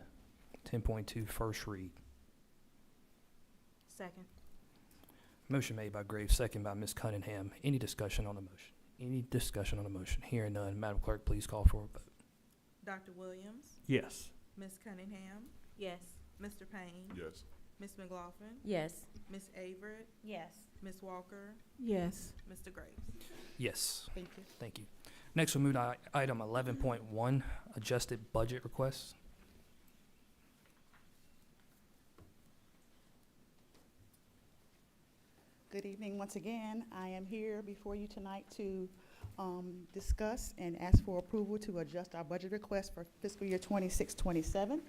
10.2 first read. Second. Motion made by Graves, second by Ms. Cunningham. Any discussion on the motion? Any discussion on the motion? Hearing none, Madam Clerk, please call for a vote. Dr. Williams, Yes. Ms. Cunningham, yes. Mr. Payne, Yes. Ms. McLaughlin, Yes. Ms. Averett, Yes. Ms. Walker, Yes. Mr. Graves. Yes, Thank you. thank you. Next, we'll move to item 11.1, adjusted budget requests. Good evening once again. I am here before you tonight to discuss and ask for approval to adjust our budget request for fiscal year 26-27.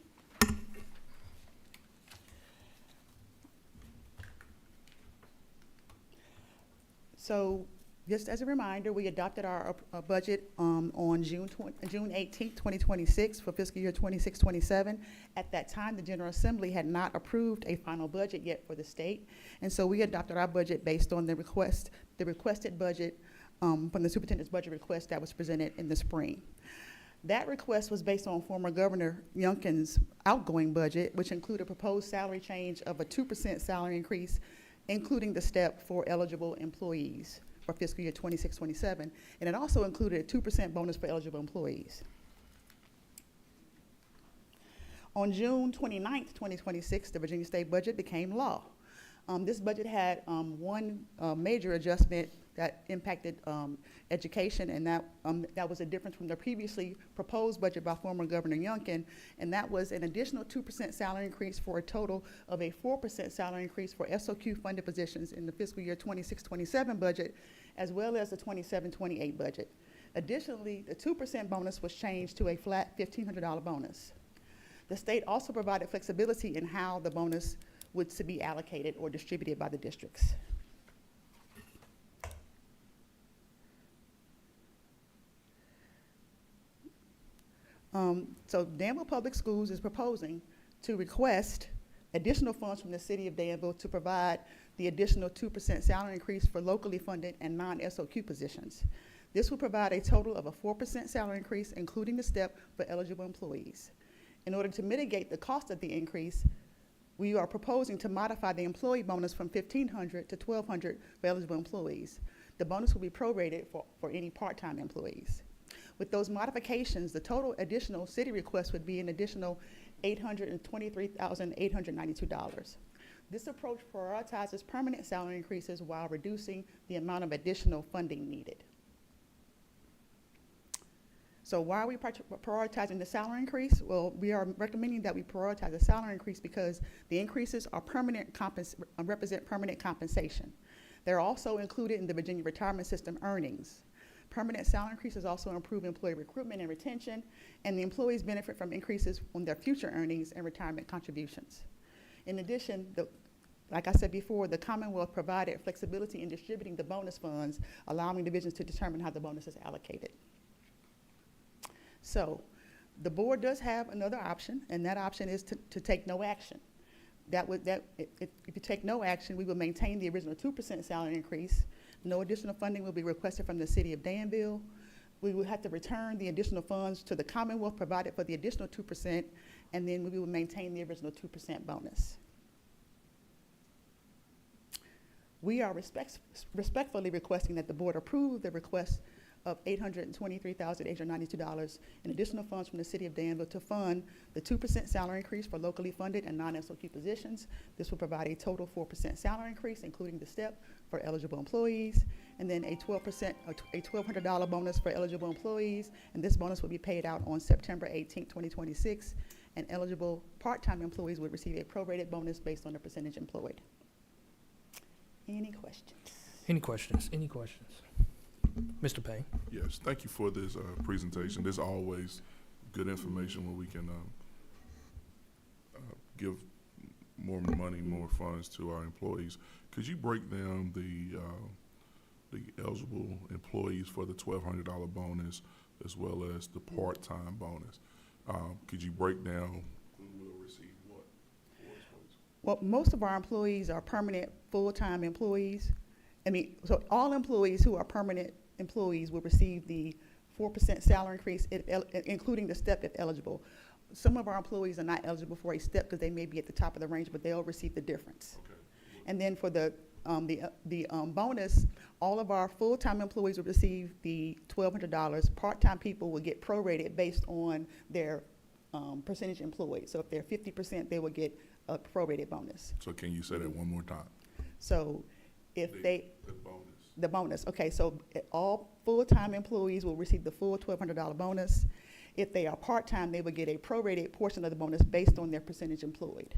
So just as a reminder, we adopted our budget on June 18th, 2026 for fiscal year 26-27. At that time, the General Assembly had not approved a final budget yet for the state. And so we adopted our budget based on the requested budget from the superintendent's budget request that was presented in the spring. That request was based on former Governor Youngkin's outgoing budget, which included a proposed salary change of a 2% salary increase, including the step for eligible employees for fiscal year 26-27, and it also included a 2% bonus for eligible employees. On June 29th, 2026, the Virginia State budget became law. This budget had one major adjustment that impacted education, and that was a difference from the previously proposed budget by former Governor Youngkin, and that was an additional 2% salary increase for a total of a 4% salary increase for SOQ funded positions in the fiscal year 26-27 budget, as well as the 27-28 budget. Additionally, the 2% bonus was changed to a flat $1,500 bonus. The state also provided flexibility in how the bonus would to be allocated or distributed by the districts. So Danville Public Schools is proposing to request additional funds from the city of Danville to provide the additional 2% salary increase for locally funded and non-SOQ positions. This will provide a total of a 4% salary increase, including the step for eligible employees. In order to mitigate the cost of the increase, we are proposing to modify the employee bonus from $1,500 to $1,200 for eligible employees. The bonus will be prorated for any part-time employees. With those modifications, the total additional city request would be an additional $823,892. This approach prioritizes permanent salary increases while reducing the amount of additional funding needed. So why are we prioritizing the salary increase? Well, we are recommending that we prioritize the salary increase because the increases are represent permanent compensation. They're also included in the Virginia Retirement System earnings. Permanent salary increases also improve employee recruitment and retention, and the employees benefit from increases on their future earnings and retirement contributions. In addition, like I said before, the Commonwealth provided flexibility in distributing the bonus funds, allowing divisions to determine how the bonus is allocated. So the board does have another option, and that option is to take no action. If you take no action, we will maintain the original 2% salary increase. No additional funding will be requested from the city of Danville. We will have to return the additional funds to the Commonwealth provided for the additional 2%, and then we will maintain the original 2% bonus. We are respectfully requesting that the board approve the request of $823,892 in additional funds from the city of Danville to fund the 2% salary increase for locally funded and non-SOQ positions. This will provide a total 4% salary increase, including the step for eligible employees, and then a $1,200 bonus for eligible employees, and this bonus will be paid out on September 18, 2026, and eligible part-time employees would receive a prorated bonus based on the percentage employed. Any questions? Any questions? Any questions? Mr. Payne? Yes, thank you for this presentation. There's always good information where we can give more money, more funds to our employees. Could you break down the eligible employees for the $1,200 bonus as well as the part-time bonus? Could you break down who will receive what? Well, most of our employees are permanent full-time employees. So all employees who are permanent employees will receive the 4% salary increase, including the step if eligible. Some of our employees are not eligible for a step because they may be at the top of the range, but they'll receive the difference. Okay. And then for the bonus, all of our full-time employees will receive the $1,200. Part-time people will get prorated based on their percentage employed. So if they're 50%, they will get a prorated bonus. So can you say that one more time? So if The bonus. the bonus, okay, so all full-time employees will receive the full $1,200 bonus. If they are part-time, they will get a prorated portion of the bonus based on their percentage employed.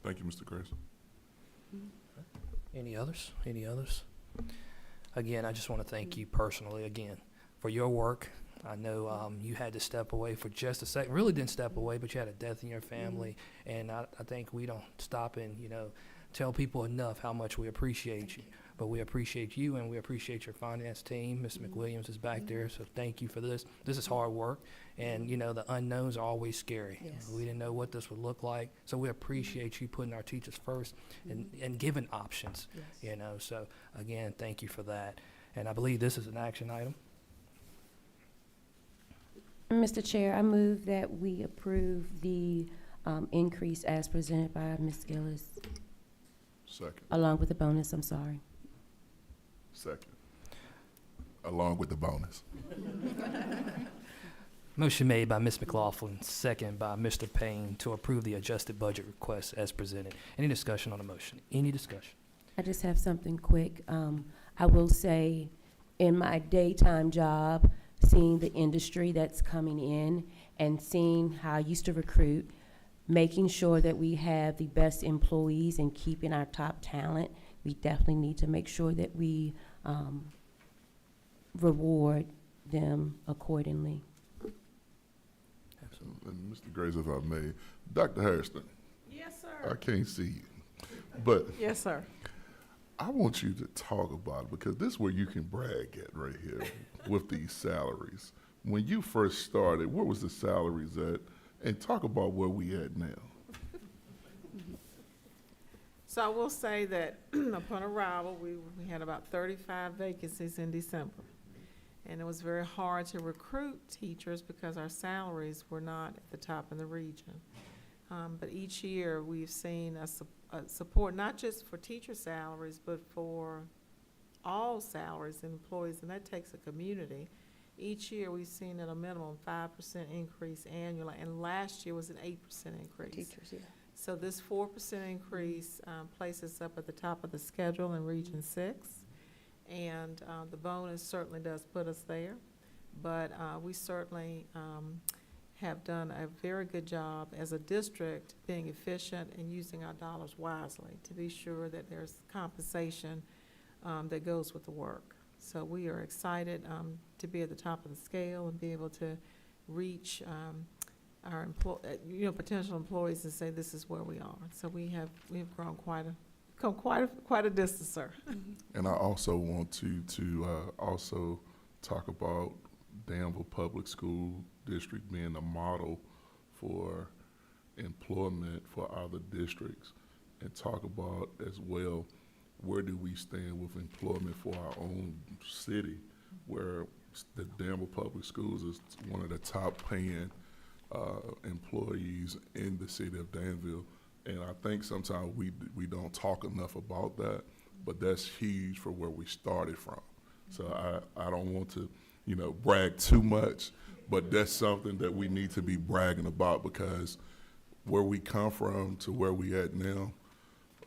Thank you, Mr. Grace. Any others? Any others? Again, I just want to thank you personally again for your work. I know you had to step away for just a second. Really didn't step away, but you had a death in your family, and I think we don't stop and tell people enough how much we appreciate you. But we appreciate you, and we appreciate your finance team. Ms. McWilliams is back there, so thank you for this. This is hard work, and the unknowns are always scary. Yes. We didn't know what this would look like, so we appreciate you putting our teachers first and giving options. Yes. So again, thank you for that. And I believe this is an action item. Mr. Chair, I move that we approve the increase as presented by Ms. Gillis, Second. along with the bonus, I'm sorry. Second. Along with the bonus. Motion made by Ms. McLaughlin, second by Mr. Payne to approve the adjusted budget request as presented. Any discussion on the motion? Any discussion? I just have something quick. I will say, in my daytime job, seeing the industry that's coming in and seeing how I used to recruit, making sure that we have the best employees and keeping our top talent, we definitely need to make sure that we reward them accordingly. Absolutely. And Mr. Grace, if I may, Dr. Hairston, Yes, I sir. can't see you, but Yes, sir. I want you to talk about it because this is where you can brag at right here with these salaries. when you first started, where was the salaries at? And talk about where we at now. So I will say that upon arrival, we had about 35 vacancies in December. And it was very hard to recruit teachers because our salaries were not at the top in the region. But each year, we've seen a support, not just for teacher salaries, but for all salaries and employees, and that takes a community. Each year, we've seen at a minimum 5% increase annually, and last year was an 8% increase. Teachers, yeah. So this 4% increase places up at the top of the schedule in Region 6. And the bonus certainly does put us there. But we certainly have done a very good job as a district being efficient and using our dollars wisely to be sure that there's compensation that goes with the work. So we are excited to be at the top of the scale and be able to reach our potential employees and say this is where we are. So we have grown come quite a distance, sir. And I also want to also talk about Danville Public School District being a model for employment for other districts, and talk about as well, where do we stand with employment for our own city, where the Danville Public Schools is one of the top paying employees in the city of Danville. And I think sometimes we don't talk enough about that, but that's huge for where we started from. So I don't want to, brag too much, but that's something that we need to be bragging about, because where we come from to where we at now,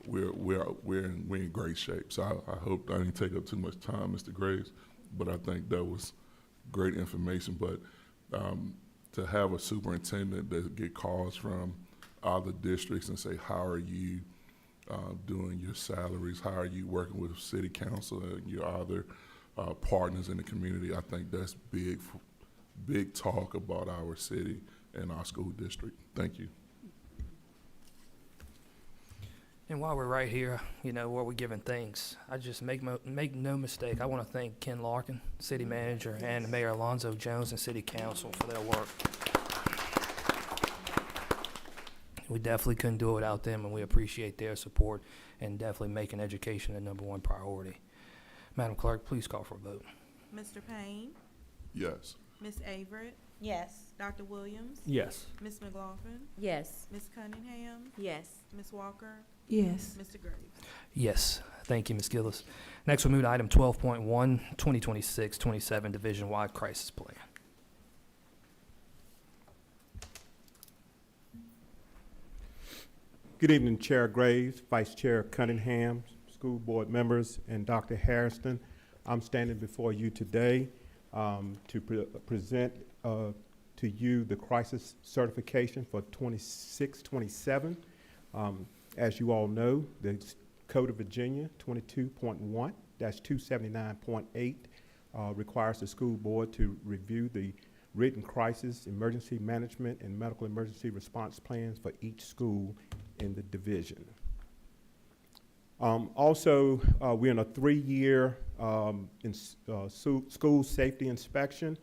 we're in great shape. So I hope I didn't take up too much time, Mr. Graves, but I think that was great information. But to have a superintendent that get calls from other districts and say, how are you doing your salaries? How are you working with city council and your other partners in the community? I think that's big talk about our city and our school district. Thank you. And while we're right here, where we're giving thanks, I just make no mistake, I want to thank Ken Larkin, City Manager, and Mayor Alonzo Jones and City Council for their work. We definitely couldn't do it without them, and we appreciate their support and definitely making education the #1 priority. Madam Clerk, please call for a vote. Mr. Payne, Yes. Ms. Averett, Yes. Dr. Williams, Yes. Ms. McLaughlin, Yes. Ms. Cunningham, Yes. Ms. Walker, Yes. Mr. Graves. Yes, thank you, Ms. Gillis. Next, we'll move to item 12.1, 2026-27 Division-Wide Crisis Plan. Good evening, Chair Graves, Vice Chair Cunningham, school board members, and Dr. Harrison. I'm standing before you today to present to you the crisis certification for 26-27. As you all know, the Code of Virginia 22.1-279.8 requires the school board to review the written crisis, emergency management, and medical emergency response plans for each school in the division. Also, we're in a 3-year school safety inspection.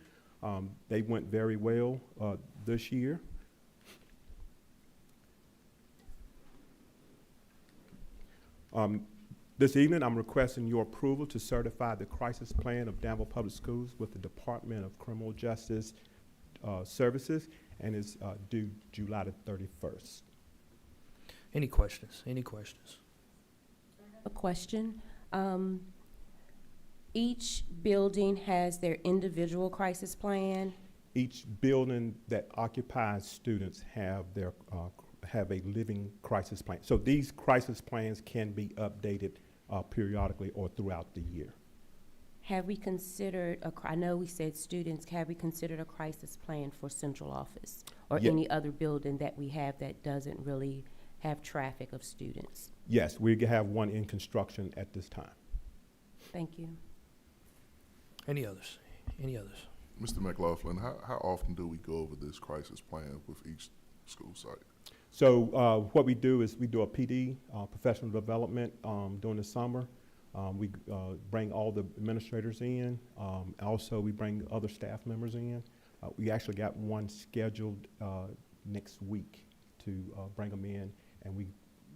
They went very well this year. This evening, I'm requesting your approval to certify the crisis plan of Danville Public Schools with the Department of Criminal Justice Services, and is due July the 31st. Any questions? Any questions? A question. Each building has their individual crisis plan. Each building that occupies students have a living crisis plan. So these crisis plans can be updated periodically or throughout the year. Have we considered, I know we said students, have we considered a crisis plan for central office or any other building that we have that doesn't really have traffic of students? Yes, we have one in construction at this time. Thank you. Any others? Any others? Mr. McLaughlin, how often do we go over this crisis plan with each school site? So what we do is we do a PD, professional development, during the summer. We bring all the administrators in. Also, we bring other staff members in. We actually got one scheduled next week to bring them in, and we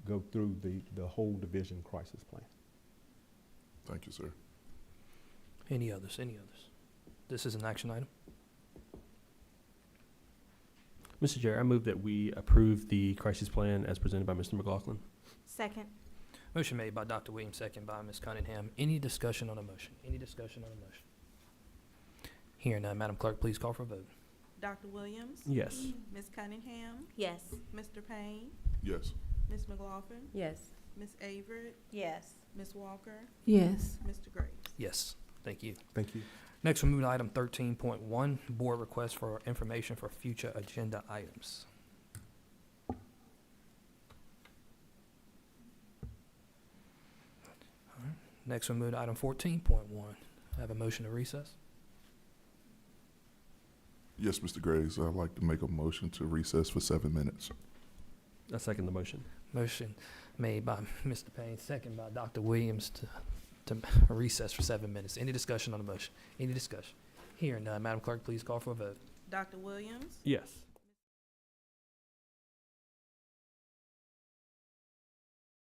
go through the whole division crisis plan. Thank you, sir. Any others? Any others? This is an action item. Mr. Chair, I move that we approve the crisis plan as presented by Mr. McLaughlin. Second. Motion made by Dr. Williams, second by Ms. Cunningham. Any discussion on the motion? Any discussion on the motion? Hearing none, Madam Clerk, please call for a vote. Dr. Williams? Yes. Ms. Cunningham? Yes. Mr. Payne? Yes. Ms. McLaughlin? Yes. Ms. Averett? Yes. Ms. Walker? Yes. Mr. Graves? Yes, thank you. Thank you. Next, we move to item 13.1, board request for information for future agenda items. All right. Next, we move to item 14.1. I have a motion to recess. Yes, Mr. Graves, I'd like to make a motion to recess for 7 minutes. I second the motion. Motion made by Mr. Payne, second by Dr. Williams to recess for 7 minutes. Any discussion on the motion? Any discussion? Hearing none, Madam Clerk, please call for a vote. Dr. Williams? Yes.